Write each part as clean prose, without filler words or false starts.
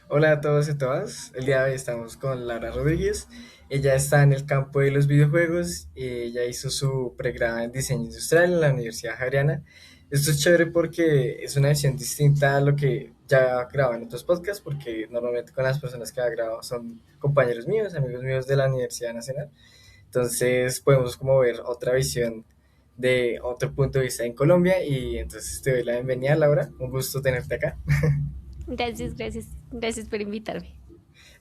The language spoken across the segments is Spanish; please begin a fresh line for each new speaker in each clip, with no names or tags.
Hola a todos y todas. El día de hoy estamos con Lara Rodríguez. Ella está en el campo de los videojuegos. Ella hizo su pregrado en diseño industrial en la Universidad Javeriana. Esto es chévere porque es una visión distinta a lo que ya grabo en otros podcasts, porque normalmente con las personas que ha grabado son compañeros míos, amigos míos de la Universidad Nacional. Entonces podemos como ver otra visión de otro punto de vista en Colombia y entonces te doy la bienvenida, Laura. Un gusto tenerte acá.
Gracias, gracias, gracias por invitarme.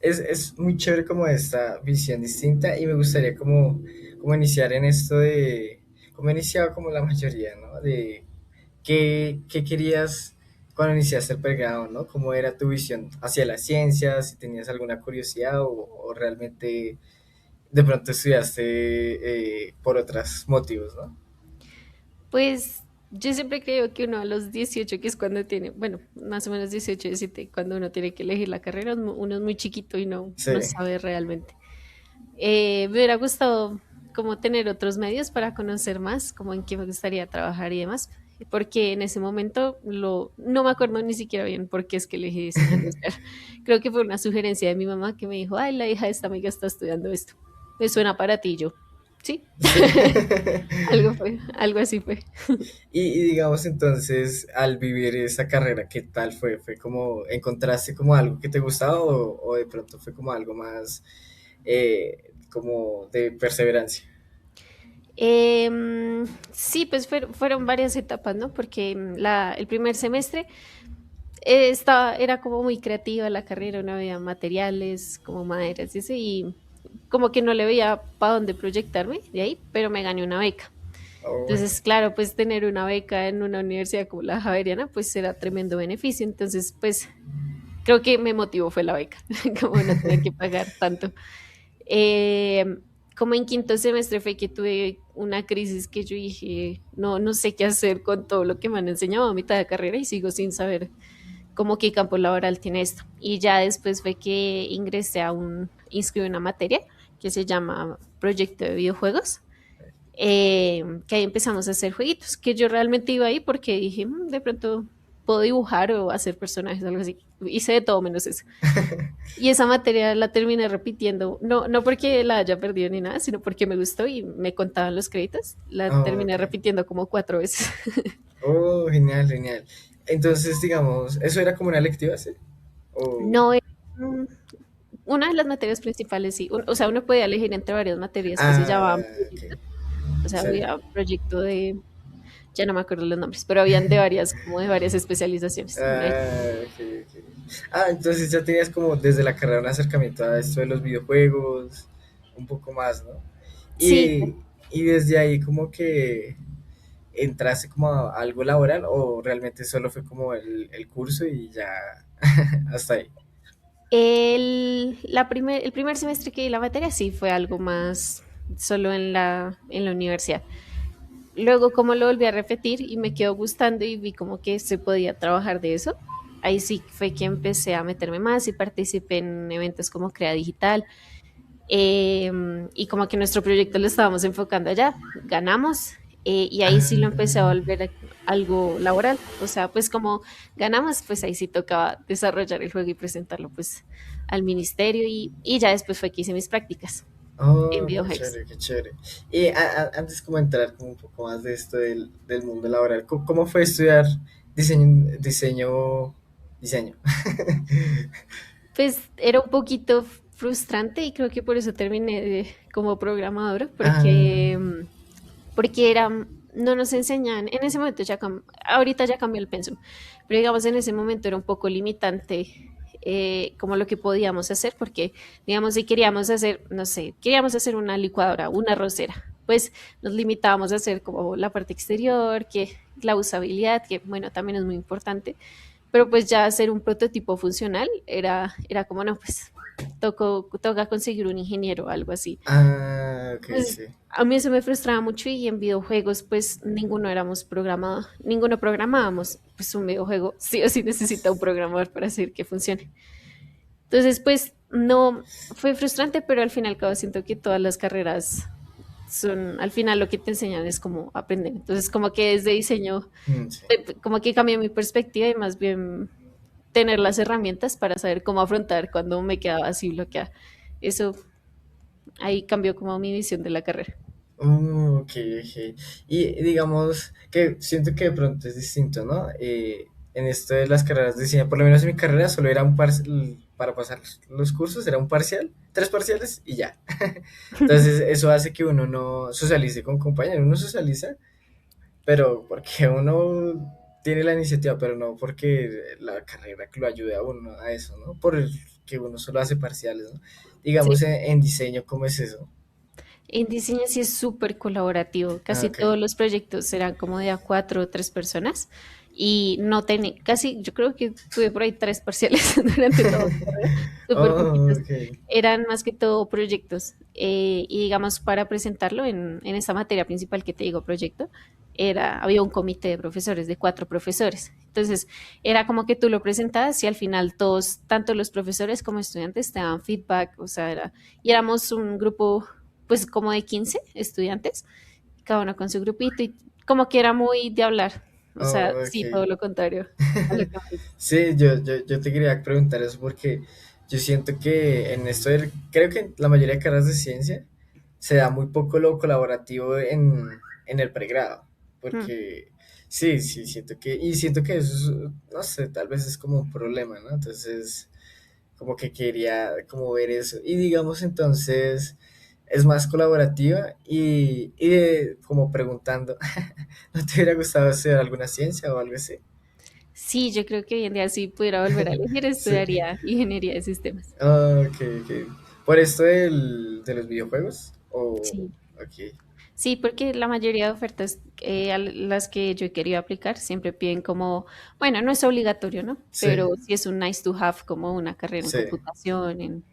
Es muy chévere como esta visión distinta y me gustaría como iniciar en esto de, como iniciaba como la mayoría, ¿no? De qué querías cuando iniciaste el pregrado, ¿no? ¿Cómo era tu visión hacia las ciencias? Si tenías alguna curiosidad o realmente de pronto estudiaste por otros motivos, ¿no?
Pues yo siempre creo que uno a los 18, que es cuando tiene, bueno, más o menos 18, 17, cuando uno tiene que elegir la carrera, uno es muy chiquito y
Sí.
no sabe realmente. Me hubiera gustado como tener otros medios para conocer más, como en qué me gustaría trabajar y demás, porque en ese momento no me acuerdo ni siquiera bien por qué es que elegí diseño industrial. Creo que fue una sugerencia de mi mamá que me dijo, ay, la hija de esta amiga está estudiando esto. Me suena para ti y yo. Sí,
Sí.
algo así fue.
Y digamos entonces, al vivir esa carrera, ¿qué tal fue? ¿Fue como, encontraste como algo que te gustaba o de pronto fue como algo más como de perseverancia?
Sí, pues fueron varias etapas, ¿no? Porque el primer semestre era como muy creativa la carrera, no había materiales como maderas y eso, y como que no le veía para dónde proyectarme de ahí, pero me gané una beca.
Oh,
Entonces, claro, pues tener una beca en una universidad como la Javeriana, pues era tremendo beneficio. Entonces, pues creo que me motivó fue la beca, como no tener que pagar tanto. Eh, Como en quinto semestre fue que tuve una crisis que yo dije, no sé qué hacer con todo lo que me han enseñado a mitad de carrera y sigo sin saber cómo qué campo laboral tiene esto. Y ya después fue que inscribí una materia que se llama Proyecto de Videojuegos, que ahí empezamos a hacer jueguitos, que yo realmente iba ahí porque dije, De pronto puedo dibujar o hacer personajes, algo así. Hice de todo menos eso. Y esa materia la terminé repitiendo, no porque la haya perdido ni nada, sino porque me gustó y me contaban los créditos. La
oh, ok.
terminé repitiendo como 4 veces.
Oh, genial, genial. Entonces, digamos, ¿eso era como una electiva, sí? O,
No, mm, una de las materias principales, sí. O sea, uno podía elegir entre varias materias que se llamaban
ok.
proyectos. O sea,
Sí.
había proyecto de, ya no me acuerdo los nombres, pero habían de varias, como de varias especializaciones.
Ok, ok. Entonces ya tenías como desde la carrera un acercamiento a esto de los videojuegos, un poco más, ¿no?
Sí,
Y desde ahí como que entraste como a algo laboral o realmente solo fue como el curso y ya hasta ahí.
el primer semestre que di la materia sí fue algo más solo en la universidad. Luego, como lo volví a repetir y me quedó gustando y vi como que se podía trabajar de eso, ahí sí fue que empecé a meterme más y participé en eventos como Crea Digital, y como que nuestro proyecto lo estábamos enfocando allá, ganamos, y ahí sí lo empecé a
Ah,
volver algo laboral. O sea, pues como ganamos, pues ahí sí tocaba desarrollar el juego y presentarlo pues al ministerio y ya después fue que hice mis prácticas en
oh, qué
videojuegos.
chévere, qué chévere. Y antes como entrar como un poco más de esto del mundo laboral, ¿cómo fue estudiar diseño?
Pues era un poquito frustrante y creo que por eso terminé como programadora,
Ah,
porque no nos enseñan, en ese momento ahorita ya cambió el pensum, pero digamos en ese momento era un poco limitante, como lo que podíamos hacer, porque digamos si queríamos hacer, no sé, queríamos hacer una licuadora, una arrocera, pues nos limitábamos a hacer como la parte exterior, que la usabilidad, que bueno, también es muy importante, pero pues ya hacer un prototipo funcional era como, no, pues toca conseguir un ingeniero o algo así.
ok,
Pues
sí.
a mí eso me frustraba mucho y en videojuegos pues ninguno programábamos, pues un videojuego sí o sí necesita un programador para hacer que funcione. Entonces pues no, fue frustrante, pero al fin y al cabo siento que todas las carreras al final lo que te enseñan es como aprender. Entonces como que desde diseño,
Sí.
como que cambió mi perspectiva y más bien tener las herramientas para saber cómo afrontar cuando me quedaba así bloqueada. Eso ahí cambió como mi visión de la carrera.
Ok, ok. Y digamos que siento que de pronto es distinto, ¿no? En esto de las carreras de diseño, por lo menos en mi carrera solo era un parcial, para pasar los cursos era un parcial, tres parciales y ya. Entonces eso hace que uno no socialice con compañeros, uno socializa, pero porque uno tiene la iniciativa, pero no porque la carrera que lo ayude a uno a eso, ¿no? Por el que uno solo hace parciales, ¿no?
Sí.
Digamos en diseño, ¿cómo es eso?
En diseño sí es súper colaborativo.
Ah,
Casi
ok.
todos los proyectos serán como de a cuatro o tres personas. Y no tenía, casi, yo creo que tuve por ahí tres parciales durante toda mi carrera, súper
Oh,
poquitos.
ok.
Eran más que todo proyectos. Y digamos, para presentarlo en esa materia principal que te digo, proyecto, había un comité de profesores, de cuatro profesores. Entonces, era como que tú lo presentabas y al final todos, tanto los profesores como estudiantes, te daban feedback. O sea, y éramos un grupo pues como de 15 estudiantes, cada uno con su grupito y como que era muy de hablar. O sea,
Oh,
sí,
ok.
todo lo contrario a lo que me dices.
Sí, yo te quería preguntar eso porque yo siento que en esto, creo que en la mayoría de carreras de ciencia se da muy poco lo colaborativo en el pregrado,
Hmm.
porque sí, sí, siento que eso es, no sé, tal vez es como un problema, ¿no? Entonces, como que quería como ver eso. Y digamos entonces, es más colaborativa como preguntando, ¿no te hubiera gustado hacer alguna ciencia o algo así?
Sí, yo creo que hoy en día si pudiera volver a elegir,
Sí.
estudiaría ingeniería de sistemas.
Ah, ok, ok. ¿Por esto de los videojuegos? O,
Sí.
ok.
Sí, porque la mayoría de ofertas a las que yo he querido aplicar siempre piden como, bueno, no es obligatorio, ¿no?
Sí,
Pero sí es un nice to have como una carrera en
sí,
computación, en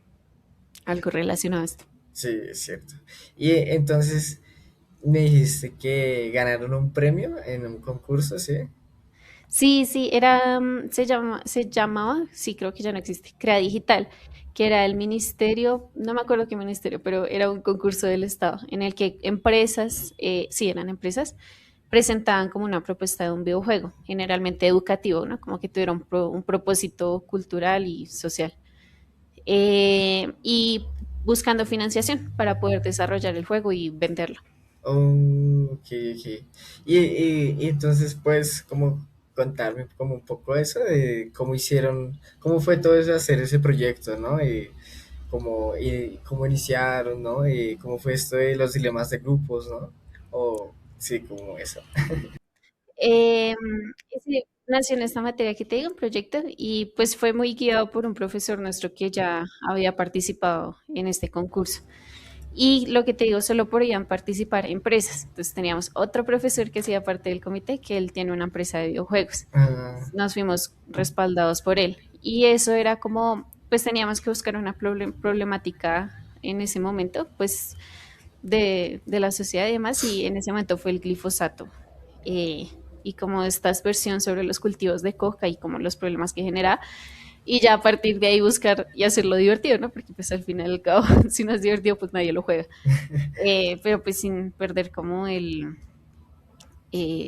algo relacionado a esto.
sí, es cierto. Y entonces me dijiste que ganaron un premio en un concurso, ¿sí?
Sí, sí, era, se llamaba, sí, creo que ya no existe, Crea Digital, que era el ministerio, no me acuerdo qué ministerio, pero era un concurso del Estado en el que empresas, sí, eran empresas, presentaban como una propuesta de un videojuego, generalmente educativo, ¿no? Como que tuviera un propósito cultural y social. Y buscando financiación para poder desarrollar el juego y venderlo.
Oh, ok, ok. Y entonces, pues, como contarme como un poco eso de cómo hicieron, cómo fue todo eso, hacer ese proyecto, ¿no? Y cómo iniciaron, ¿no? Y cómo fue esto de los dilemas de grupos, ¿no? O, sí, como eso.
Eh, ese nació en esta materia que te digo, un proyecto, y pues fue muy guiado por un profesor nuestro que ya había participado en este concurso. Y lo que te digo, solo podían participar empresas. Entonces teníamos otro profesor que hacía parte del comité, que él tiene una empresa de videojuegos.
Ah,
Nos fuimos respaldados por él. Y eso era como, pues teníamos que buscar una problemática en ese momento, pues de la sociedad y demás, y en ese momento fue el glifosato. eh, y como esta aspersión sobre los cultivos de coca y como los problemas que genera, y ya a partir de ahí buscar y hacerlo divertido, ¿no? Porque pues al final y al cabo, si no es divertido, pues nadie lo juega. Pero pues sin perder como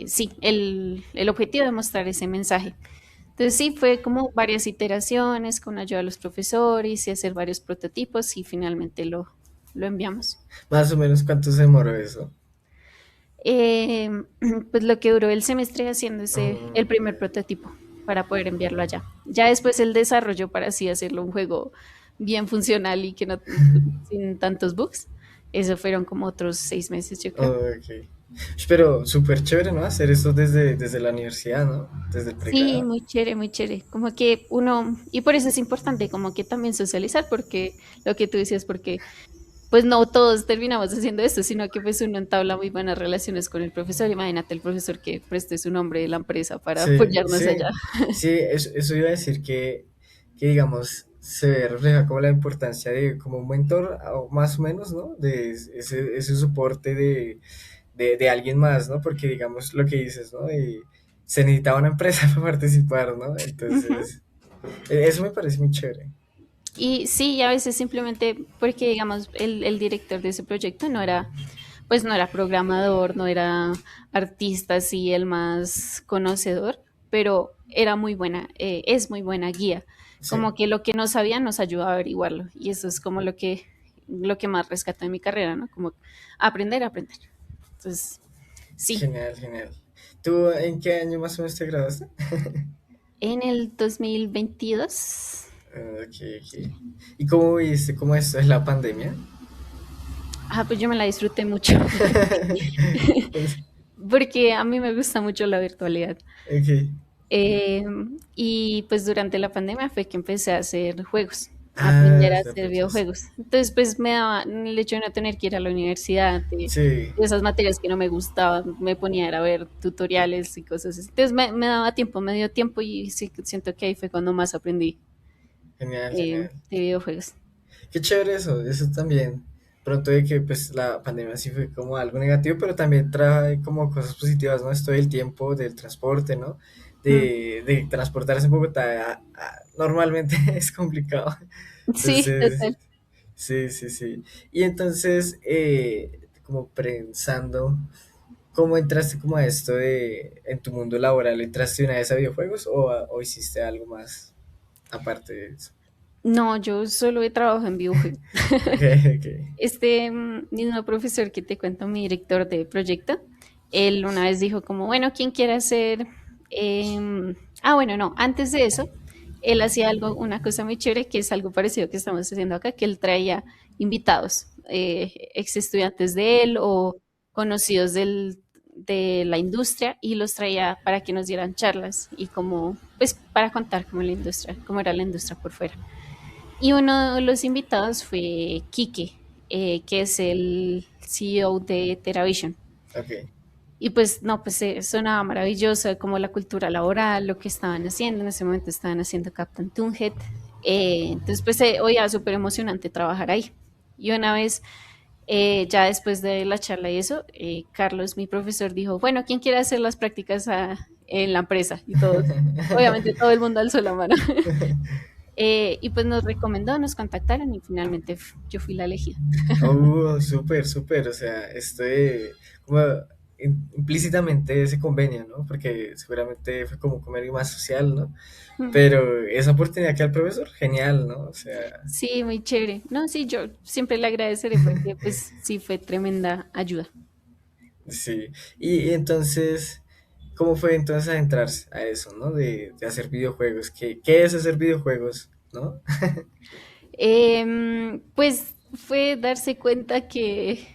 sí, el objetivo de mostrar ese mensaje. Entonces sí, fue como varias iteraciones con ayuda de los profesores y hacer varios prototipos y finalmente lo enviamos.
más o menos cuánto se demoró eso.
Eh, pues lo que duró el semestre haciendo
Ah,
el primer prototipo para poder enviarlo allá. Ya después el desarrollo para así hacerlo un juego bien funcional y que no sin tantos bugs. Eso fueron como otros 6 meses, yo creo.
ok. Pero súper chévere, ¿no? Hacer esto desde la universidad, ¿no? Desde el
Sí,
pregrado.
muy chévere, muy chévere. Como que uno, y por eso es importante como que también socializar, porque lo que tú decías, porque pues no todos terminamos haciendo esto, sino que pues uno entabla muy buenas relaciones con el profesor. Imagínate el profesor que preste su nombre de la empresa para
Sí,
apoyarnos
sí,
allá.
sí, eso iba a decir que digamos, se refleja como la importancia de como un mentor, o más o menos, ¿no? De ese soporte de alguien más, ¿no? Porque digamos lo que dices, ¿no? Se necesitaba una empresa para participar, ¿no?
Ujú.
Entonces, eso me parece muy chévere.
Y sí, a veces simplemente porque, digamos, el director de ese proyecto no era, pues no era programador, no era artista, así el más conocedor, pero era muy buena, es muy buena guía.
Sí,
Como que lo que no sabía nos ayuda a averiguarlo. Y eso es como lo que más rescato de mi carrera, ¿no? Como aprender, aprender. Entonces, sí,
genial, genial. ¿Tú en qué año más o menos te graduaste?
en el 2022,
Ok, ok. ¿Y cómo viste cómo esto es la pandemia?
pues yo me la disfruté mucho. Porque a mí me gusta mucho la virtualidad.
Ok.
Eh, y pues durante la pandemia fue que empecé a hacer juegos, a
Ah,
aprender a
te
hacer
aprovechas.
videojuegos. Entonces pues me daba el hecho de no tener que ir a la universidad,
Sí,
de esas materias que no me gustaban, me ponía a ver tutoriales y cosas así. Entonces me daba tiempo, me dio tiempo y sí, siento que ahí fue cuando más aprendí
genial, genial.
de videojuegos.
Qué chévere eso también. Pronto de que pues la pandemia sí fue como algo negativo, pero también trae como cosas positivas, ¿no? Esto del tiempo, del transporte, ¿no?
Mm.
De transportarse en Bogotá normalmente es complicado.
Sí,
Entonces,
total.
sí, sí, sí. Y entonces, como pensando, ¿cómo entraste como a esto de, en tu mundo laboral? ¿Entraste una vez a videojuegos o hiciste algo más aparte de eso?
No, yo solo he trabajado en videojuegos.
Ok, ok.
Este mismo profesor que te cuento, mi director de proyecto, él una vez dijo como, bueno, ¿quién quiere hacer? Bueno, no, antes de eso, él hacía algo, una cosa muy chévere, que es algo parecido que estamos haciendo acá, que él traía invitados, ex estudiantes de él o conocidos de la industria y los traía para que nos dieran charlas y como, pues para contar cómo la industria, cómo era la industria por fuera. Y uno de los invitados fue Quique, que es el CEO de TeraVision.
Ok.
Y pues no, pues sonaba maravilloso como la cultura laboral, lo que estaban haciendo. En ese momento estaban haciendo Captain Toonhead. Entonces pues oía súper emocionante trabajar ahí. Y una vez, ya después de la charla y eso, Carlos, mi profesor, dijo, bueno, ¿quién quiere hacer las prácticas en la empresa? Y todos, obviamente todo el mundo alzó la mano. Y pues nos recomendó, nos contactaron y finalmente yo fui la elegida.
Oh, súper, súper. O sea, como implícitamente ese convenio, ¿no? Porque seguramente fue como un convenio más social, ¿no?
Mm.
Pero esa oportunidad que al profesor, genial, ¿no? O sea,
Sí, muy chévere. No, sí, yo siempre le agradeceré porque pues sí fue tremenda ayuda.
sí. Y entonces, ¿cómo fue entonces adentrarse a eso, ¿no? De hacer videojuegos. ¿Qué es hacer videojuegos, ¿no?
Pues fue darse cuenta que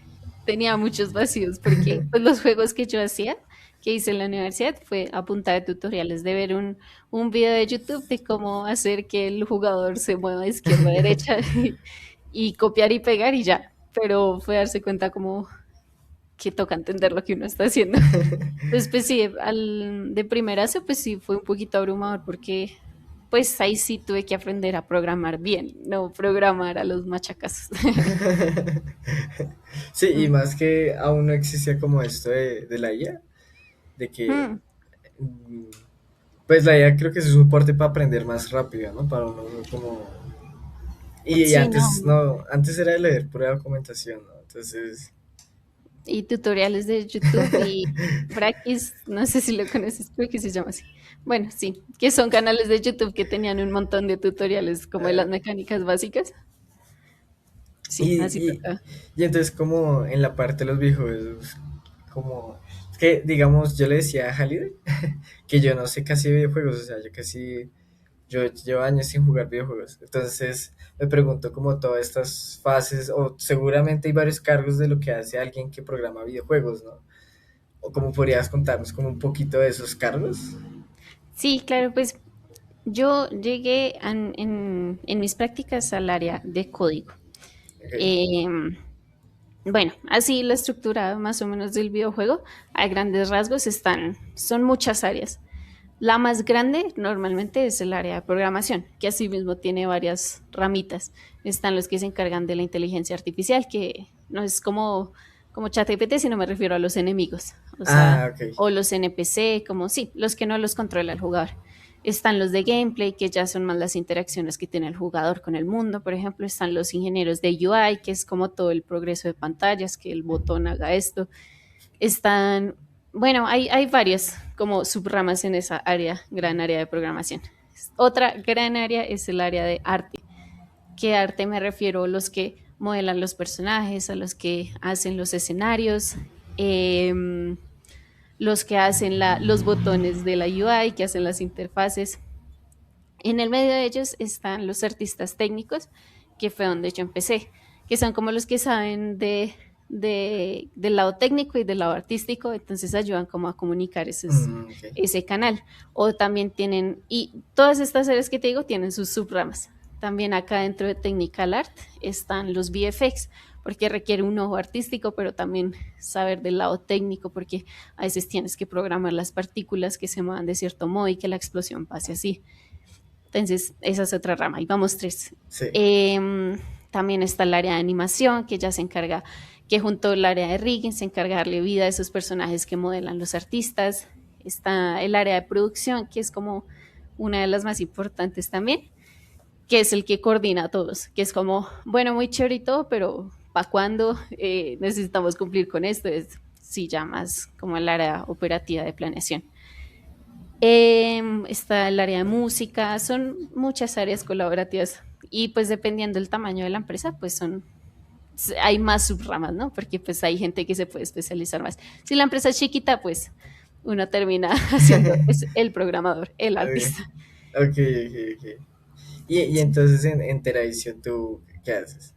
tenía muchos vacíos porque pues, los juegos que yo hacía, que hice en la universidad, fue a punta de tutoriales, de ver un video de YouTube de cómo hacer que el jugador se mueva de izquierda a derecha y copiar y pegar y ya. Pero fue darse cuenta como que toca entender lo que uno está haciendo. Entonces, pues sí, de primerazo, pues sí, fue un poquito abrumador porque pues ahí sí tuve que aprender a programar bien, no programar a los machacazos.
Sí, y
Mm.
más que aún no existía como esto de la IA, de que
Mm.
mm, pues la IA creo que es un soporte para aprender más rápido, ¿no? Para uno como... Y
Sí,
antes,
no.
no, antes era de leer pura documentación, ¿no? Entonces...
Y tutoriales de YouTube y Frakis, no sé si lo conoces, creo que se llama así. Bueno, sí, que son canales de YouTube que tenían un montón de tutoriales como de las
ah,
mecánicas básicas. Sí, así
y, y,
toca.
y entonces como en la parte de los videojuegos, como... Es que, digamos, yo le decía a Halide que yo no sé casi de videojuegos, o sea, yo llevo años sin jugar videojuegos, entonces me pregunto como todas estas fases, o seguramente hay varios cargos de lo que hace alguien que programa videojuegos, ¿no? O cómo podrías contarnos como un poquito de esos cargos.
Sí, claro, pues yo llegué en mis prácticas al área de código.
Ok.
Em, bueno, así la estructura más o menos del videojuego, a grandes rasgos son muchas áreas. La más grande normalmente es el área de programación, que asimismo tiene varias ramitas. Están los que se encargan de la inteligencia artificial, que no es como ChatGPT, sino me refiero a los enemigos, o sea,
Ah, ok.
o los NPC, como sí, los que no los controla el jugador. Están los de gameplay, que ya son más las interacciones que tiene el jugador con el mundo. Por ejemplo, están los ingenieros de UI, que es como todo el progreso de pantallas, que el botón haga esto. Están Bueno, hay varias como subramas en esa área, gran área de programación. Otra gran área es el área de arte. ¿Qué arte me refiero? Los que modelan los personajes, a los que hacen los escenarios, em, los que hacen los botones de la UI, que hacen las interfaces. En el medio de ellos están los artistas técnicos, que fue donde yo empecé, que son como los que saben del lado técnico y del lado artístico, entonces ayudan como a comunicar
Ok.
ese canal. O también tienen, y todas estas áreas que te digo tienen sus subramas. También acá dentro de Technical Art están los VFX, porque requiere un ojo artístico, pero también saber del lado técnico, porque a veces tienes que programar las partículas que se muevan de cierto modo y que la explosión pase así. Entonces, esa es otra rama. Y vamos tres.
Sí.
Eh, También está el área de animación, que ya se encarga, que junto al área de rigging se encarga de darle vida a esos personajes que modelan los artistas. Está el área de producción, que es como una de las más importantes también, que es el que coordina a todos, que es como, bueno, muy chévere y todo, pero ¿para cuándo necesitamos cumplir con esto? Es sí, ya más como el área operativa de planeación. Está el área de música, son muchas áreas colaborativas y pues dependiendo del tamaño de la empresa, pues hay más subramas, ¿no? Porque pues hay gente que se puede especializar más. Si la empresa es chiquita, pues uno termina haciendo es el programador, el
Ok,
artista.
ok, ok. Ok. Y
Sí.
entonces en Teravisión, ¿tú qué haces?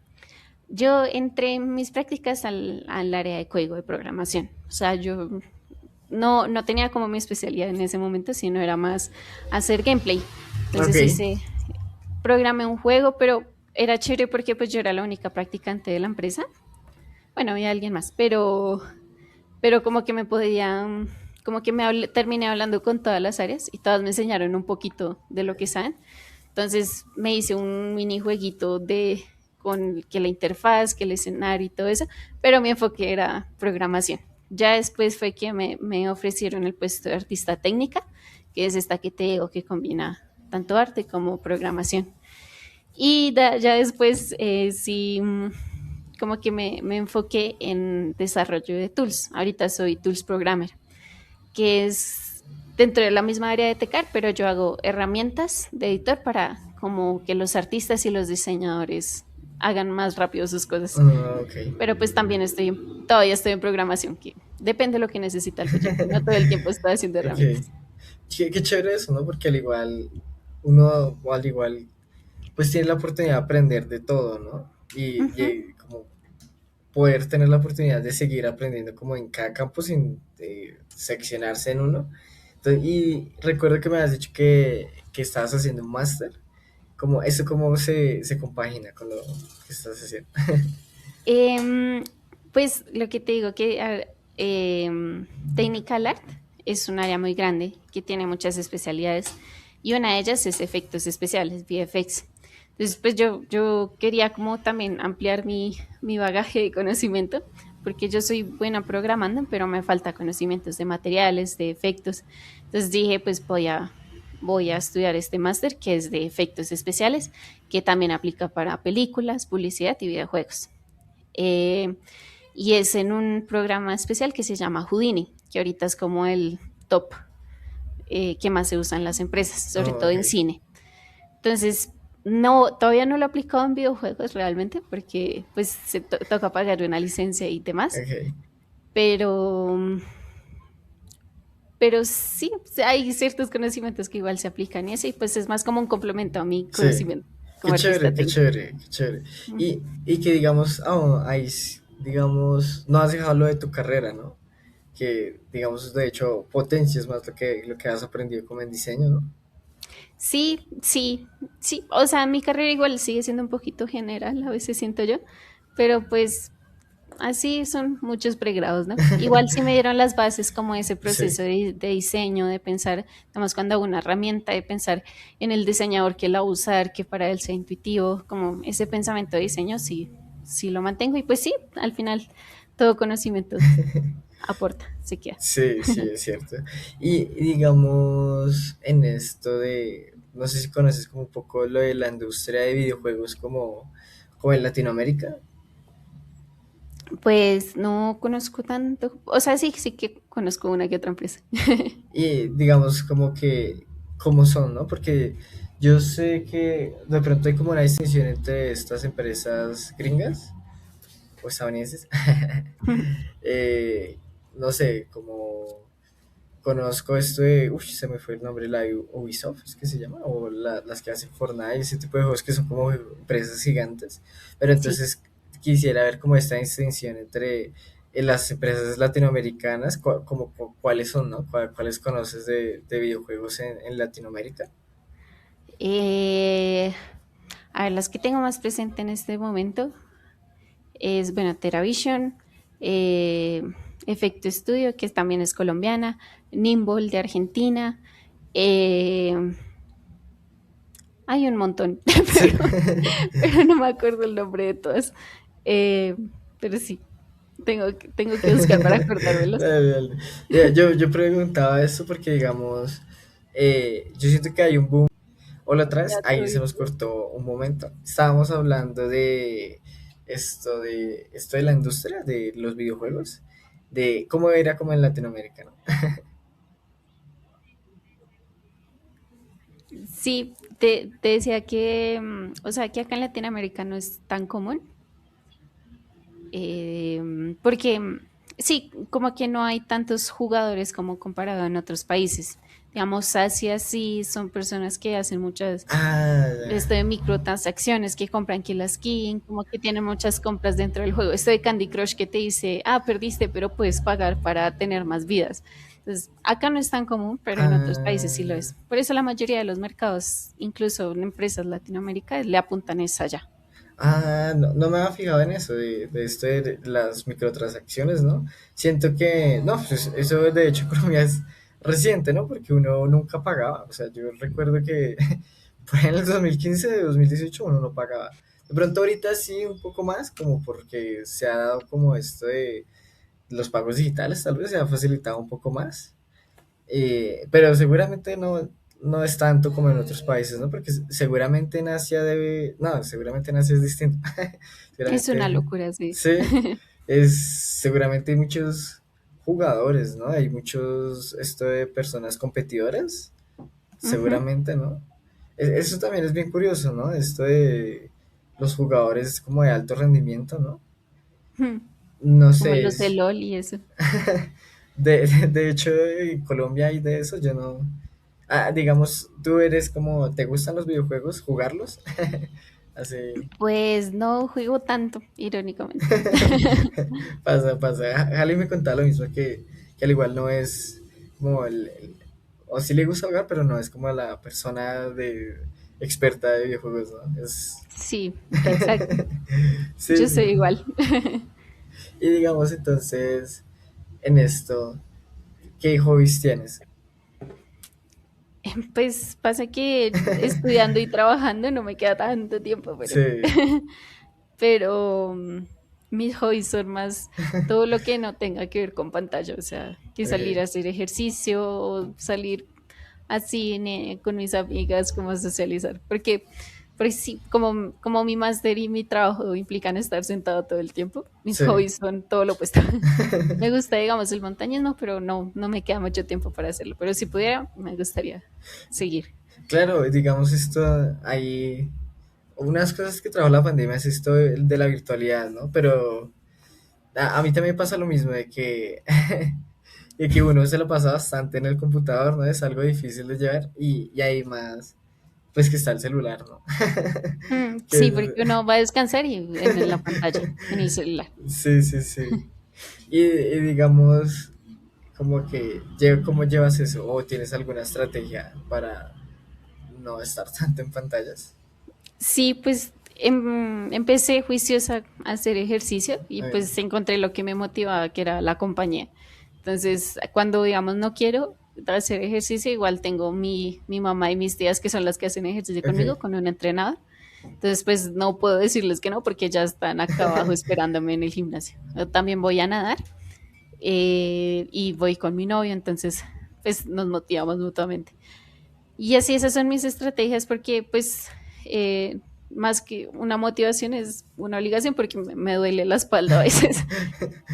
Yo entré en mis prácticas al área de código de programación. O sea, yo no tenía como mi especialidad en ese momento, sino era más hacer gameplay.
Ok.
Entonces programé un juego, pero era chévere porque pues yo era la única practicante de la empresa. Bueno, había alguien más, pero como que me podía, como que terminé hablando con todas las áreas y todas me enseñaron un poquito de lo que saben. Entonces me hice un minijueguito con que la interfaz, que el escenario y todo eso, pero mi enfoque era programación. Ya después fue que me ofrecieron el puesto de artista técnica, que es esta que te digo que combina tanto arte como programación. Y ya después sí, como que me enfoqué en desarrollo de tools. Ahorita soy tools programmer, que es dentro de la misma área de Tecar, pero yo hago herramientas de editor para como que los artistas y los diseñadores hagan más rápido sus cosas.
Ok.
Pero pues también todavía estoy en programación, que depende de lo que necesita el proyecto. No todo el tiempo estoy haciendo
Ok.
herramientas.
Qué chévere eso, ¿no? Porque al igual, uno, o al igual, pues tiene la oportunidad de aprender de todo, ¿no?
Ujú.
Y como poder tener la oportunidad de seguir aprendiendo como en cada campo sin seccionarse en uno. Entonces, y recuerdo que me has dicho que estabas haciendo un máster. Como, ¿eso cómo se compagina con lo que estás haciendo?
Em, pues lo que te digo, que Technical Art es un área muy grande que tiene muchas especialidades y una de ellas es efectos especiales, VFX. Entonces, pues yo quería como también ampliar mi bagaje de conocimiento, porque yo soy buena programando, pero me falta conocimientos de materiales, de efectos. Entonces dije, pues voy a estudiar este máster que es de efectos especiales, que también aplica para películas, publicidad y videojuegos. Eh, y es en un programa especial que se llama Houdini, que ahorita es como el top que más se usa en las empresas, sobre
Oh,
todo
ok,
en cine. Entonces, no, todavía no lo he aplicado en videojuegos realmente, porque pues toca pagar una licencia y demás,
ok.
pero, pero sí, hay ciertos conocimientos que igual se aplican y eso, y pues es más como un complemento a mi
Sí.
conocimiento como
Qué
artista
chévere, qué
técnico.
chévere, qué chévere.
Ujú.
Y que digamos, ahí, digamos, no has dejado lo de tu carrera, ¿no? Que digamos, de hecho, potencias más lo que has aprendido como en diseño, ¿no?
Sí, sí, sí. O sea, mi carrera igual sigue siendo un poquito general, a veces siento yo, pero pues así son muchos pregrados, ¿no? Igual sí me dieron las bases como ese
Sí.
proceso de diseño, de pensar, digamos, cuando hago una herramienta, de pensar en el diseñador que la va a usar, que para él sea intuitivo, como ese pensamiento de diseño, sí, sí lo mantengo. Y pues sí, al final todo conocimiento aporta, se queda.
Sí, sí, es cierto. Y digamos, en esto de, no sé si conoces como un poco lo de la industria de videojuegos como en Latinoamérica.
Pues no conozco tanto, o sea, sí, sí que conozco una que otra empresa.
Y digamos como que, cómo son, ¿no? Porque yo sé que de pronto hay como una distinción entre estas empresas gringas o estadounidenses. Eh, no sé, como conozco esto de, uff, se me fue el nombre, la de Ubisoft, ¿es que se llama? O las que hacen Fortnite, ese tipo de juegos que son como empresas gigantes. Pero
Sí.
entonces quisiera ver como esta distinción entre las empresas latinoamericanas, como, cuáles son, ¿no? ¿Cuáles conoces de videojuegos en Latinoamérica?
Eh, a ver, las que tengo más presente en este momento es, bueno, TeraVision, eh, Efecto Estudio, que también es colombiana, Nimble de Argentina, eh, hay un montón,
Sí.
pero, pero no me acuerdo el nombre de todas. Eh, pero sí, tengo que buscar para acordármelos.
Dale, dale. Mira, yo preguntaba eso porque, digamos, yo siento que hay un boom. Hola otra vez,
Teatro
ahí se
y-
nos cortó un momento. Estábamos hablando de esto de la industria de los videojuegos, de cómo era como en Latinoamérica, ¿no?
Sí, te decía que, o sea, que acá en Latinoamérica no es tan común, porque sí, como que no hay tantos jugadores como comparado en otros países. Digamos, Asia sí son personas que hacen muchas,
Ah,
esto de
ya.
microtransacciones, que compran que la skin, como que tienen muchas compras dentro del juego. Esto de Candy Crush que te dice, ah, perdiste, pero puedes pagar para tener más vidas. Entonces, acá no es tan común, pero en otros países sí lo
Ah,
es. Por eso la mayoría de los mercados, incluso en empresas latinoamericanas, le apuntan es allá.
no, no me había fijado en eso, de esto de las microtransacciones, ¿no? Siento que, no, pues eso de hecho Colombia es reciente, ¿no? Porque uno nunca pagaba, o sea, yo recuerdo que por ahí en el 2015, 2018 uno no pagaba. De pronto ahorita sí un poco más, como porque se ha dado como esto de los pagos digitales, tal vez se ha facilitado un poco más. Pero seguramente no, no es tanto como en otros países, ¿no? Porque seguramente en Asia debe, no, seguramente en Asia es distinto.
Es una
Seguramente,
locura, sí.
sí, seguramente hay muchos jugadores, ¿no? Hay muchos, esto de personas competidoras,
Ujú,
seguramente, ¿no? Eso también es bien curioso, ¿no? Esto de los jugadores como de alto rendimiento, ¿no?
ujú.
No
Como
sé,
los de LOL y eso.
de hecho, en Colombia hay de eso, yo no. Ah, digamos, tú eres como, ¿te gustan los videojuegos? ¿Jugarlos? Así.
Pues no juego tanto, irónicamente.
Pasa. Jali me contaba lo mismo que al igual no es como o sí le gusta jugar, pero no es como la persona de experta de videojuegos, ¿no? Es.
Sí, exacto.
Sí,
Yo
sí.
soy igual.
Y digamos entonces, en esto, ¿qué hobbies tienes?
Pues pasa que estudiando y trabajando no me queda tanto tiempo,
Sí.
pero mis hobbies son más todo lo que no tenga que ver con pantalla, o sea, que salir a
Ok.
hacer ejercicio, o salir a cine con mis amigas, como a socializar, porque sí, como mi máster y mi trabajo implican estar sentado todo el tiempo, mis
Sí.
hobbies son todo lo opuesto. Me gusta, digamos, el montañismo, pero no me queda mucho tiempo para hacerlo, pero si pudiera, me gustaría seguir.
Claro, digamos esto, hay unas cosas que trajo la pandemia es esto de la virtualidad, ¿no? Pero a mí también pasa lo mismo, de que uno se lo pasa bastante en el computador, ¿no? Es algo difícil de llevar y hay más, pues que está el celular, ¿no? Que
Sí, porque uno va a descansar y en la pantalla, en el celular.
sí, sí, sí. Y digamos, como que, ¿cómo llevas eso? ¿O tienes alguna estrategia para no estar tanto en pantallas?
Sí, pues empecé juiciosa a hacer ejercicio y
Eh,
pues encontré lo que me motivaba, que era la compañía. Entonces, cuando digamos no quiero hacer ejercicio, igual tengo mi mamá y mis tías que son las que hacen ejercicio conmigo,
ok.
con un entrenador. Entonces, pues no puedo decirles que no porque ya están acá abajo esperándome en el gimnasio. Yo también voy a nadar, y voy con mi novio, entonces pues nos motivamos mutuamente. Y así esas son mis estrategias porque pues eh, más que una motivación es una obligación porque me duele la espalda a veces.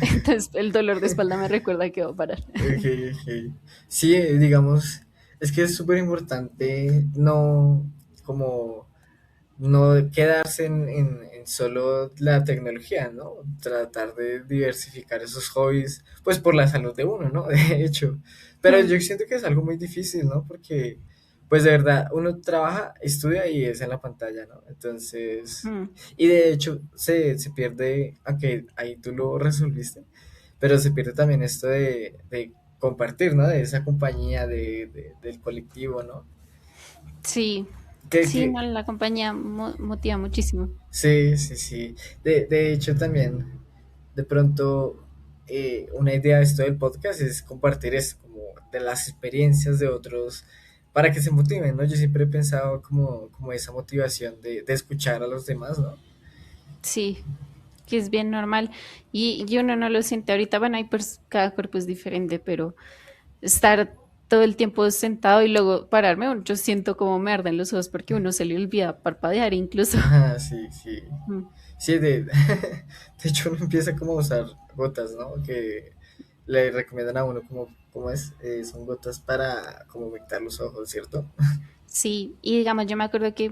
Entonces el dolor de espalda me recuerda que va a parar.
Ok, ok. Sí, digamos, es que es súper importante no, como, no quedarse en solo la tecnología, ¿no? Tratar de diversificar esos hobbies, pues por la salud de uno, ¿no? De hecho. Pero
Mm,
yo siento que es algo muy difícil, ¿no? Porque, pues de verdad, uno trabaja, estudia y es en la pantalla, ¿no? Entonces,
mm.
y de hecho se pierde, aunque ahí tú lo resolviste, pero se pierde también esto de compartir, ¿no? De esa compañía, del colectivo, ¿no?
Sí, sí,
Que
no, la compañía motiva muchísimo.
sí, sí, sí. De hecho, también, de pronto, una idea de esto del podcast es compartir eso, como de las experiencias de otros, para que se motiven, ¿no? Yo siempre he pensado como esa motivación de escuchar a los demás, ¿no?
Sí, que es bien normal. Y uno no lo siente ahorita. Bueno, cada cuerpo es diferente, pero estar todo el tiempo sentado y luego pararme, yo siento como me arden los ojos porque uno se le olvida parpadear incluso.
Ajá, sí, sí.
Mm.
Sí, de hecho uno empieza como a usar gotas, ¿no? Que le recomiendan a uno como es, son gotas para como humectar los ojos, ¿cierto?
Sí, y digamos, yo me acuerdo que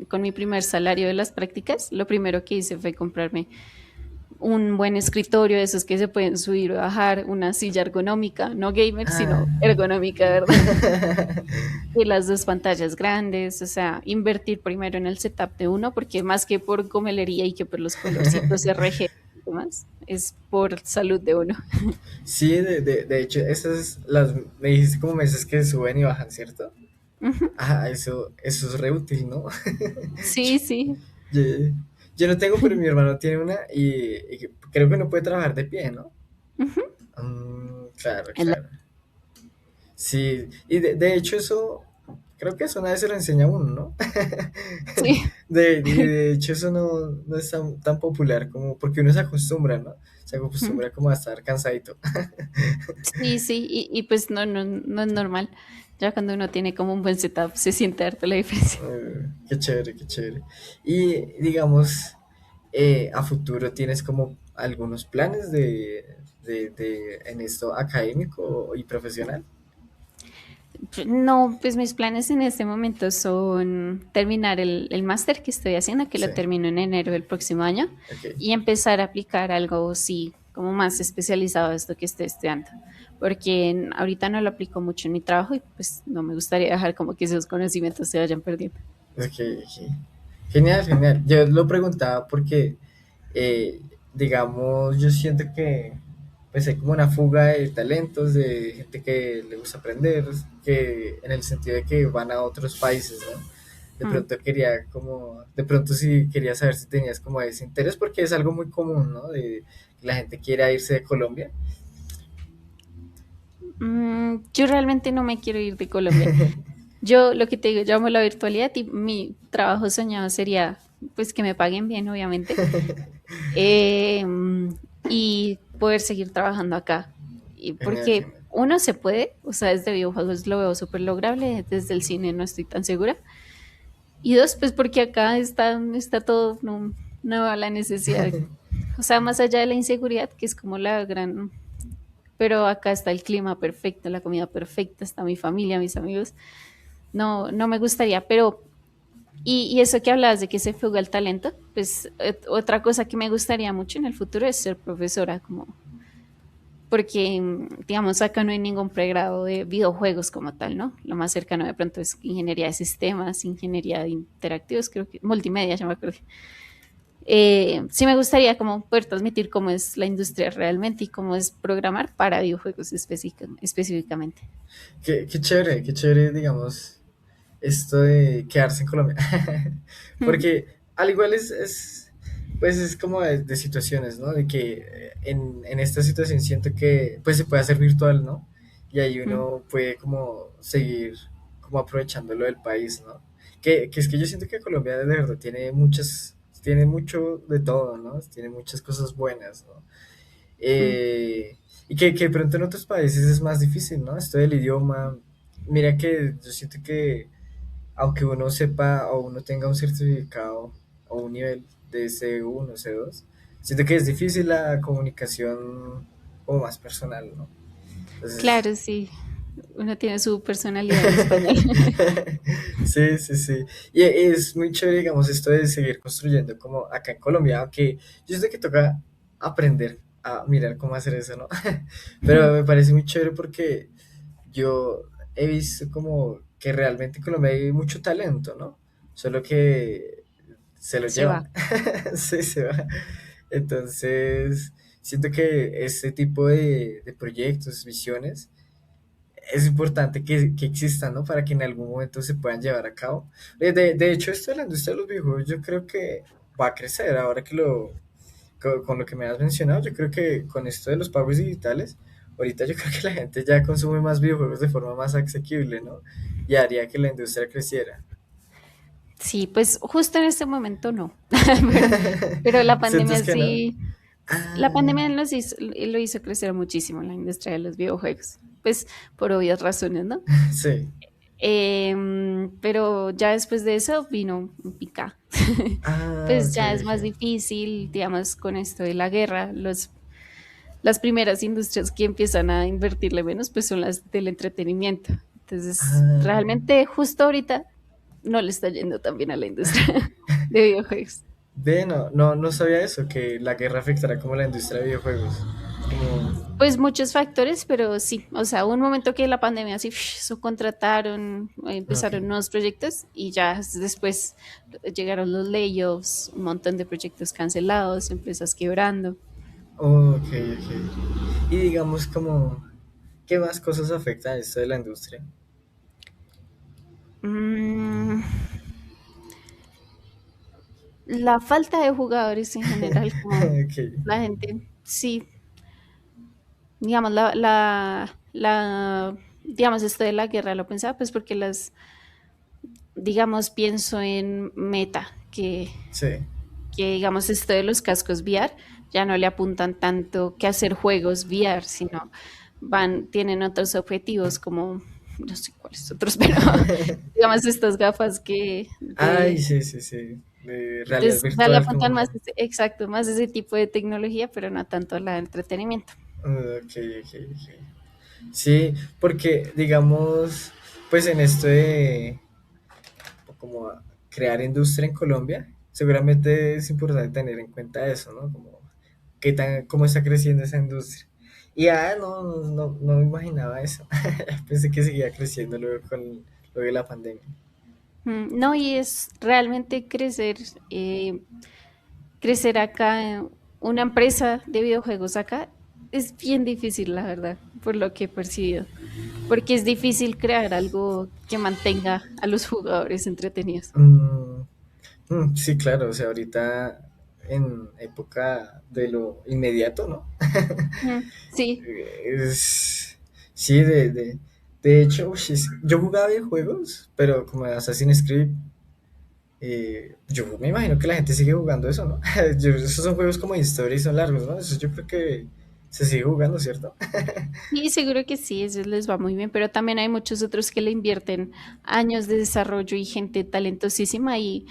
con mi primer salario de las prácticas, lo primero que hice fue comprarme un buen escritorio, de esos que se pueden subir o bajar, una silla ergonómica, no gamer,
Ah.
sino ergonómica, ¿verdad? Y las dos pantallas grandes, o sea, invertir primero en el setup de uno, porque más que por gomelería y que por los colorcitos RG y demás, es por salud de uno.
Sí, de hecho, me dijiste como mesas que suben y bajan, ¿cierto?
Ujú.
Ah, eso es re útil, ¿no?
Sí, sí.
Yo, yo no tengo, pero mi hermano tiene una y creo que no puede trabajar de pie, ¿no?
Ujú.
Claro,
Es la-
claro. Sí, y de hecho eso, creo que eso nadie se lo enseña a uno, ¿no?
Sí,
De hecho eso no es tan popular como, porque uno se acostumbra, ¿no? Se
ujú.
acostumbra como a estar cansadito.
Sí, sí, y pues no es normal. Ya cuando uno tiene como un buen setup, se siente harto la diferencia.
Qué chévere, qué chévere. Y digamos, a futuro tienes como algunos planes en esto académico y profesional.
No, pues mis planes en este momento son terminar el máster que estoy haciendo, que
Sí,
lo termino en enero del próximo año,
ok.
y empezar a aplicar algo, sí, como más especializado a esto que estoy estudiando, porque ahorita no lo aplico mucho en mi trabajo y pues no me gustaría dejar como que esos conocimientos se vayan perdiendo.
Ok, ok. Genial, genial. Yo lo preguntaba porque, eh, digamos, yo siento que pues hay como una fuga de talentos, de gente que le gusta aprender, que en el sentido de que van a otros países, ¿no?
Mm.
De pronto sí quería saber si tenías como ese interés, porque es algo muy común, ¿no? De que la gente quiera irse de Colombia.
Yo realmente no me quiero ir de Colombia. Yo lo que te digo, yo amo la virtualidad y mi trabajo soñado sería pues que me paguen bien, obviamente, eh, y poder seguir trabajando acá. Y
Genial,
porque
genial.
uno se puede, o sea, desde videojuegos lo veo súper lograble, desde el cine no estoy tan segura. Y dos, pues porque acá está todo, no veo la necesidad. O sea, más allá de la inseguridad, que es como la gran... Pero acá está el clima perfecto, la comida perfecta, está mi familia, mis amigos. No, no me gustaría, pero y eso que hablabas de que se fuga el talento, pues otra cosa que me gustaría mucho en el futuro es ser profesora, como porque, digamos, acá no hay ningún pregrado de videojuegos como tal, ¿no? Lo más cercano de pronto es ingeniería de sistemas, ingeniería de interactivos, creo que multimedia, ya me acuerdo. Sí me gustaría como poder transmitir cómo es la industria realmente y cómo es programar para videojuegos específicamente.
Qué chévere, digamos, esto de quedarse en Colombia. Porque al igual pues es como de situaciones, ¿no? De que en esta situación siento que pues se puede hacer virtual, ¿no? Y ahí uno puede como seguir como aprovechándolo del país, ¿no? Que es que yo siento que Colombia de verdad tiene mucho de todo, ¿no? Tiene muchas cosas buenas, ¿no? Y que de pronto en otros países es más difícil, ¿no? Esto del idioma. Mira que yo siento que aunque uno sepa o uno tenga un certificado o un nivel de C1, C2, siento que es difícil la comunicación como más personal, ¿no? Entonces,
Claro, sí. Uno tiene su personalidad en español.
sí, sí, sí. Y es muy chévere, digamos, esto de seguir construyendo como acá en Colombia, aunque yo sé que toca aprender a mirar cómo hacer eso, ¿no? Pero me parece muy chévere porque yo he visto como que realmente en Colombia hay mucho talento, ¿no? Solo que se lo
Se va.
llevan, sí, se va. Entonces, siento que este tipo de proyectos, visiones, es importante que existan, ¿no? Para que en algún momento se puedan llevar a cabo. De hecho, esto de la industria de los videojuegos, yo creo que va a crecer ahora que con lo que me has mencionado, yo creo que con esto de los pagos digitales, ahorita yo creo que la gente ya consume más videojuegos de forma más asequible, ¿no? Y haría que la industria creciera.
Sí, pues justo en este momento no. Pero, pero la
¿Sientes
pandemia
que no?
sí, la
Ah,
pandemia lo hizo crecer muchísimo la industria de los videojuegos. Pues por obvias razones, ¿no?
sí.
Pero ya después de eso vino un pica.
Ah,
Pues
ok,
ya es más
ok.
difícil, digamos, con esto de la guerra, las primeras industrias que empiezan a invertirle menos, pues son las del entretenimiento. Entonces,
Ah,
realmente justo ahorita no le está yendo tan bien a la industria de videojuegos.
ve, no sabía eso, que la guerra afectará como la industria de videojuegos. Como,
Pues muchos factores, pero sí, o sea, hubo un momento que la pandemia así subcontrataron,
ok.
empezaron nuevos proyectos y ya después llegaron los layoffs, un montón de proyectos cancelados, empresas quebrando.
Ok, ok. Y digamos como, ¿qué más cosas afectan a esto de la industria?
Mm, la falta de jugadores en general, como
Ok,
la gente, sí, digamos, digamos, esto de la guerra lo pensaba, pues porque digamos, pienso en Meta,
sí.
que digamos, esto de los cascos VR ya no le apuntan tanto que hacer juegos VR, sino tienen otros objetivos como, no sé cuáles otros, pero digamos, estas gafas
Ay, sí, sí, sí. De realidad
entonces, ya le
virtual
apuntan más,
como...
exacto, más ese tipo de tecnología, pero no tanto a la de entretenimiento.
Ok, ok, ok. Sí, porque digamos, pues en esto de como crear industria en Colombia, seguramente es importante tener en cuenta eso, ¿no? Como cómo está creciendo esa industria. Y no me imaginaba eso. Pensé que seguía creciendo luego con lo de la pandemia.
No, y es realmente crecer acá, una empresa de videojuegos acá es bien difícil, la verdad, por lo que he percibido, porque es difícil crear algo que mantenga a los jugadores entretenidos.
Mm, sí, claro, o sea, ahorita en época de lo inmediato, ¿no?
Sí,
Es, sí, de hecho, uy, yo jugaba videojuegos, pero como Assassin's Creed, yo me imagino que la gente sigue jugando eso, ¿no? Esos son juegos como de historia y son largos, ¿no? Eso yo creo que se sigue jugando, ¿cierto?
y seguro que sí, eso les va muy bien, pero también hay muchos otros que le invierten años de desarrollo y gente talentosísima y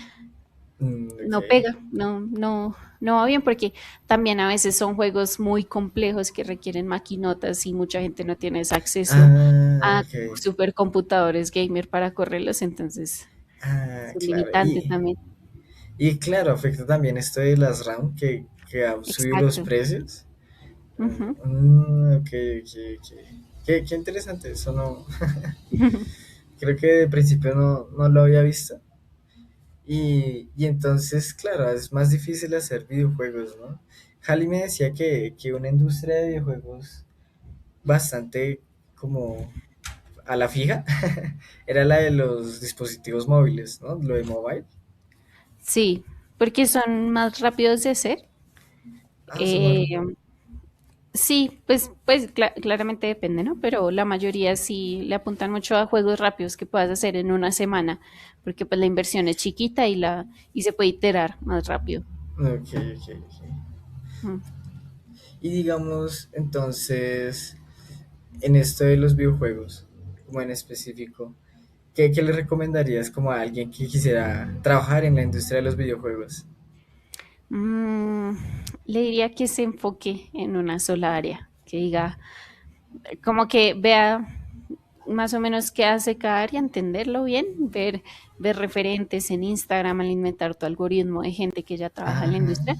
Ok.
no pega, no va bien porque también a veces son juegos muy complejos que requieren maquinotas y mucha gente no tiene ese acceso
Ah,
a
ok.
supercomputadores gamer para correrlos, entonces es
Ah,
un
claro.
limitante también.
Y claro, afecta también esto de las RAM que han subido los
Exacto.
precios.
Ujú.
Ok, ok, ok. Qué interesante, eso no. Creo que de principio no lo había visto. Y entonces, claro, es más difícil hacer videojuegos, ¿no? Halley me decía que una industria de videojuegos bastante como a la fija era la de los dispositivos móviles, ¿no? Lo de mobile.
Sí, porque son más rápidos de hacer.
Ah, son más...
Eh, sí, pues claramente depende, ¿no? Pero la mayoría sí le apuntan mucho a juegos rápidos que puedas hacer en una semana, porque pues la inversión es chiquita y se puede iterar más rápido.
Ok, ok, ok.
Mm.
Y digamos, entonces, en esto de los videojuegos, como en específico, ¿Qué le recomendarías como a alguien que quisiera trabajar en la industria de los videojuegos?
Mm, Le diría que se enfoque en una sola área, que diga, como que vea más o menos qué hace cada área, entenderlo bien, ver referentes en Instagram, alimentar tu algoritmo de gente que ya trabaja en la
Ajá,
industria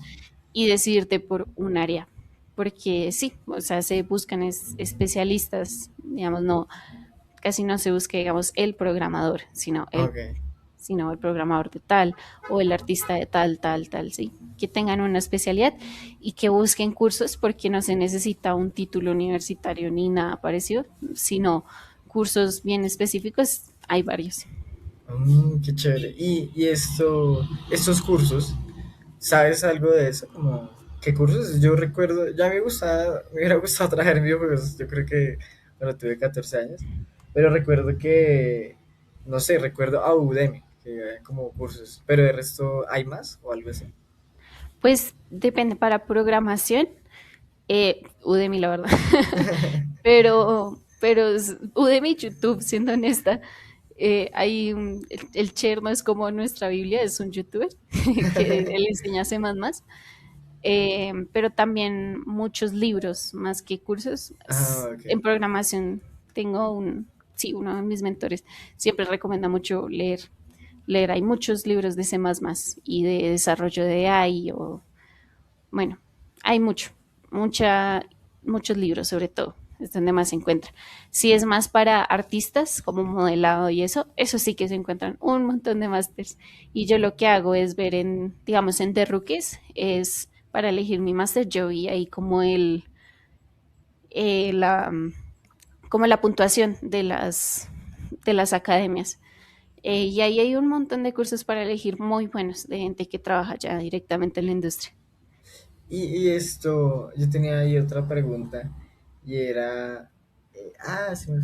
y decidirte por un área. Porque sí, o sea, se buscan especialistas, digamos, no, casi no se busca, digamos, el programador,
ok.
sino el programador de tal o el artista de tal, tal, tal, sí. Que tengan una especialidad y que busquen cursos porque no se necesita un título universitario ni nada parecido, sino cursos bien específicos, hay varios.
Qué chévere. Y estos cursos, ¿sabes algo de eso? Como, ¿qué cursos? Yo recuerdo, ya me hubiera gustado trabajar en videojuegos, yo creo que cuando tuve 14 años, pero recuerdo que, no sé, recuerdo a Udemy, que había como cursos, pero de resto, ¿hay más o algo así?
Pues depende para programación, Udemy la verdad, pero Udemy y YouTube, siendo honesta, el Cherno es como nuestra Biblia, es un youtuber que él enseña C++, pero también muchos libros más que cursos.
Ah, ok.
En programación tengo sí, uno de mis mentores siempre recomienda mucho leer. Hay muchos libros de C++ y de desarrollo de AI o, bueno, hay muchos libros sobre todo. Es donde más se encuentra. Si es más para artistas, como modelado y eso sí que se encuentran un montón de másters. Y yo lo que hago es ver digamos, en The Rookies, es para elegir mi máster, yo vi ahí como eh, la, como la puntuación de las academias. Y ahí hay un montón de cursos para elegir muy buenos de gente que trabaja ya directamente en la industria.
Y esto, yo tenía ahí otra pregunta, y era, se me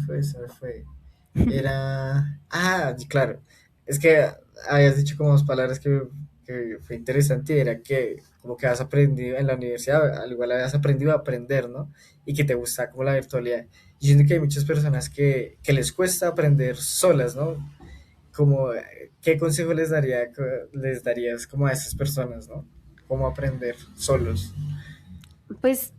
fue. Era, claro, es que habías dicho como dos palabras que fue interesante, y era que como que has aprendido en la universidad, al igual habías aprendido a aprender, ¿no? Y que te gusta como la virtualidad. Y siento que hay muchas personas que les cuesta aprender solas, ¿no? Como, ¿qué consejo les darías como a esas personas, ¿no? Cómo aprender solos.
Pues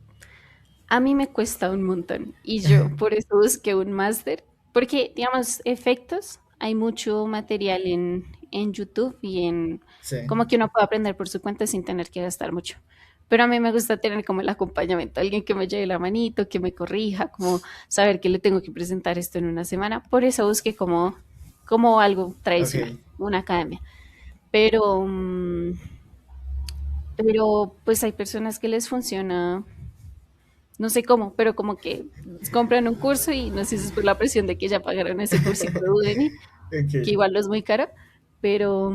a mí me cuesta un montón y yo por eso busqué un máster, porque digamos, efectos, hay mucho material en YouTube y
Sí,
como que uno puede aprender por su cuenta sin tener que gastar mucho. Pero a mí me gusta tener como el acompañamiento, alguien que me lleve la manito, que me corrija, como saber que le tengo que presentar esto en una semana. Por eso busqué como algo
ok.
tradicional, una academia. Pero, mm, pero pues hay personas que les funciona, no sé cómo, pero como que compran un curso y no sé si es por la presión de que ya pagaron ese cursito de Udemy, que
Ok.
igual no es muy caro, pero,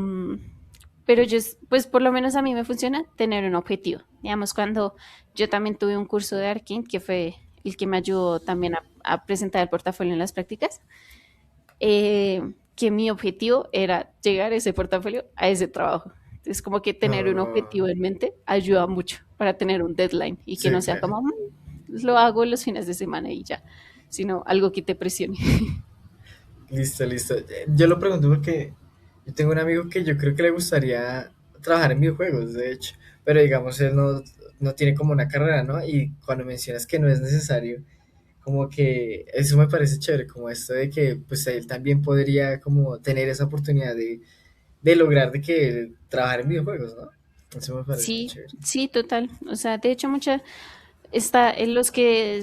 pero pues por lo menos a mí me funciona tener un objetivo. Digamos, cuando yo también tuve un curso de Arkin, que fue el que me ayudó también a presentar el portafolio en las prácticas, que mi objetivo era llegar ese portafolio a ese trabajo. Entonces, como que tener un
Oh,
objetivo en mente ayuda mucho para tener un deadline y que no
sí,
sea
claro.
como, lo hago los fines de semana y ya, sino algo que te presione.
Listo, listo. Yo lo pregunto porque yo tengo un amigo que yo creo que le gustaría trabajar en videojuegos, de hecho, pero digamos, él no tiene como una carrera, ¿no? Y cuando mencionas que no es necesario, como que eso me parece chévere, como esto de que pues él también podría como tener esa oportunidad de lograr de que trabajar en videojuegos, ¿no? Eso me parece muy
Sí,
chévere.
sí, total. O sea, de hecho, está en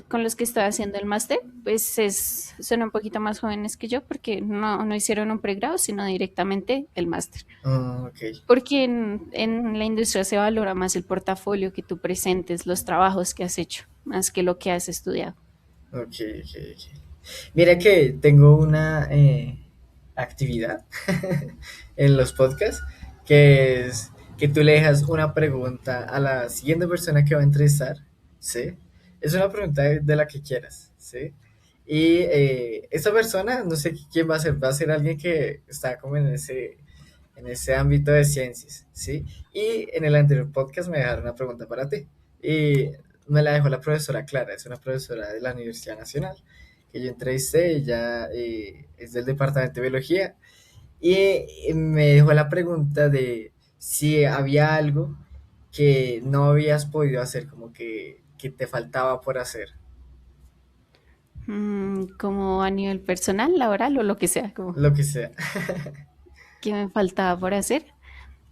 con los que estaba haciendo el máster, pues son un poquito más jóvenes que yo porque no hicieron un pregrado, sino directamente el máster.
Ah, ok.
Porque en la industria se valora más el portafolio que tú presentes, los trabajos que has hecho, más que lo que has estudiado.
Ok, ok, ok. Mira que tengo una actividad en los podcasts que es que tú le dejas una pregunta a la siguiente persona que va a entrevistar, ¿sí? Es una pregunta de la que quieras, ¿sí? Y esa persona, no sé quién va a ser alguien que está como en ese ámbito de ciencias, ¿sí? Y en el anterior podcast me dejaron una pregunta para ti. Y me la dejó la profesora Clara, es una profesora de la Universidad Nacional. que yo entrevisté, ella es del departamento de biología y me dejó la pregunta de si había algo que no habías podido hacer, como que te faltaba por hacer,
Como a nivel personal, laboral o lo que sea, como
lo que sea.
que me faltaba por hacer.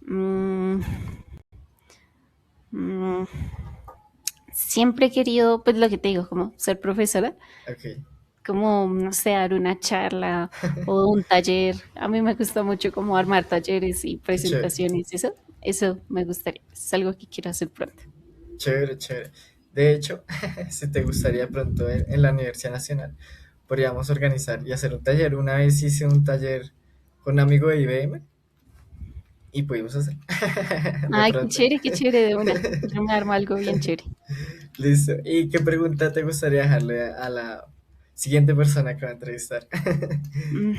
Mm, mm, Siempre he querido, pues lo que te digo, como ser profesora,
Ok,
como, no sé, dar una charla o un taller. A mí me gusta mucho como armar talleres y
qué chévere,
presentaciones, eso me gustaría. Es algo que quiero hacer pronto.
chévere, chévere. De hecho, si te gustaría pronto en la Universidad Nacional, podríamos organizar y hacer un taller. Una vez hice un taller con un amigo de IBM y pudimos hacer de
Ay,
pronto.
qué chévere de una. Yo me armo algo bien chévere.
Listo. ¿Y qué pregunta te gustaría dejarle a la siguiente persona que va a entrevistar?
Mm,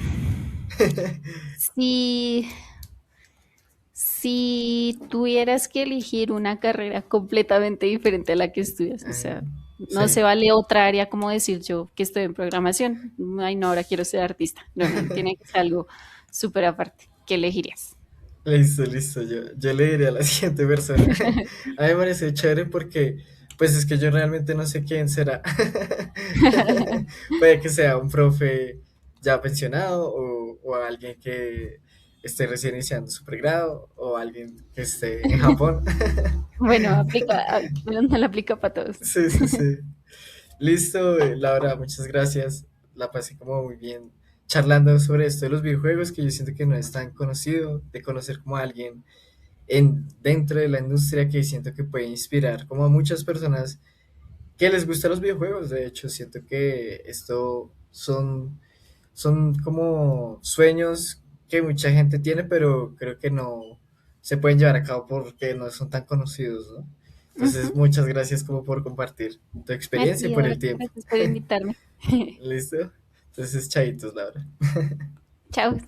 Si, si tuvieras que elegir una carrera completamente diferente a la que estudias, o
Ah,
sea, no se
sí,
vale otra área como decir yo que estoy en programación, ay no, ahora quiero ser artista. No, no, tiene que ser algo súper aparte. ¿Qué elegirías?
listo, listo. Yo le diré a la siguiente persona. A mí me parece chévere porque, pues es que yo realmente no sé quién será. Puede que sea un profe ya pensionado o alguien que esté recién iniciando su pregrado o alguien que esté en Japón.
Bueno, aplica, no la aplica para todos.
Sí, sí, sí. Listo, Laura, muchas gracias. La pasé como muy bien charlando sobre esto de los videojuegos, que yo siento que no es tan conocido, de conocer como a alguien dentro de la industria que siento que puede inspirar como a muchas personas que les gustan los videojuegos. De hecho, siento que esto son como sueños que mucha gente tiene, pero creo que no se pueden llevar a cabo porque no son tan conocidos, ¿no? Entonces,
Ujú.
muchas gracias como por compartir tu
A
experiencia y
ti,
por
David,
el tiempo.
gracias por invitarme.
¿Listo? Entonces, chaitos, Laura.
Chao.